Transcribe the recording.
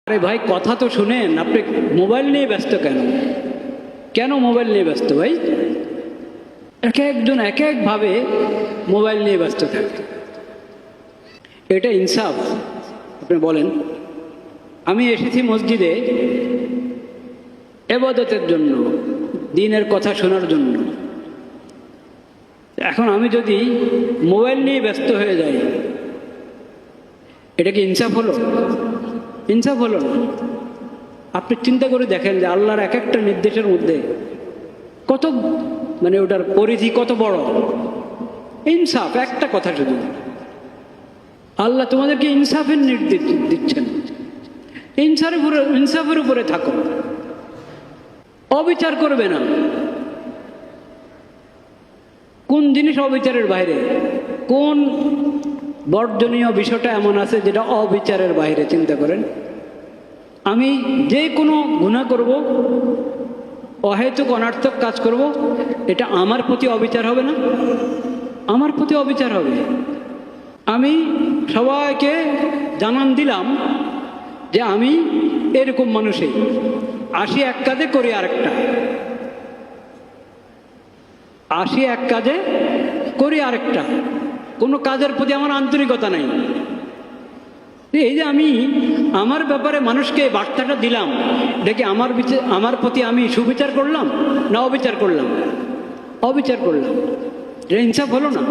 আরে ভাই কথা তো শুনেন, আপনি মোবাইল নিয়ে ব্যস্ত কেন? কেন মোবাইল নিয়ে ব্যস্ত ভাই? এক একজন এক একভাবে মোবাইল নিয়ে ব্যস্ত থাকে। এটা ইনসাফ? আপনি বলেন। আমি এসেছি মসজিদে ইবাদতের জন্য, দ্বীনের কথা শোনার জন্য। এখন আমি যদি মোবাইল নিয়ে ব্যস্ত হয়ে যাই, এটা কি ইনসাফ হলো? ইনসাফ হলো না। আপনি চিন্তা করে দেখেন যে আল্লাহর এক একটা নির্দেশের মধ্যে কত, মানে ওটার পরিধি কত বড়। ইনসাফ একটা কথা শুধু, আল্লাহ তোমাদেরকে ইনসাফের নির্দেশ দিচ্ছেন। ইনসাফের উপরে থাকো, অবিচার করবে না। কোন জিনিস অবিচারের বাইরে? কোন বর্জনীয় বিষয়টা এমন আছে যেটা অবিচারের বাইরে? চিন্তা করেন। আমি যে কোনো গুনাহ করব, অহেতুক অনার্থক কাজ করব, এটা আমার প্রতি অবিচার হবে না? আমার প্রতি অবিচার হবে। আমি সবাইকে জানান দিলাম যে আমি এরকম মানুষই, আসি এক কাজে করি আরেকটা, আসি এক কাজে করি আরেকটা, কোনো কাজের প্রতি আমার আন্তরিকতা নাই। এই যে আমি আমার ব্যাপারে মানুষকে বার্তাটা দিলাম, দেখি আমার প্রতি আমি সুবিচার করলাম না অবিচার করলাম? অবিচার করলাম। এটা ইনসাফ হলো না?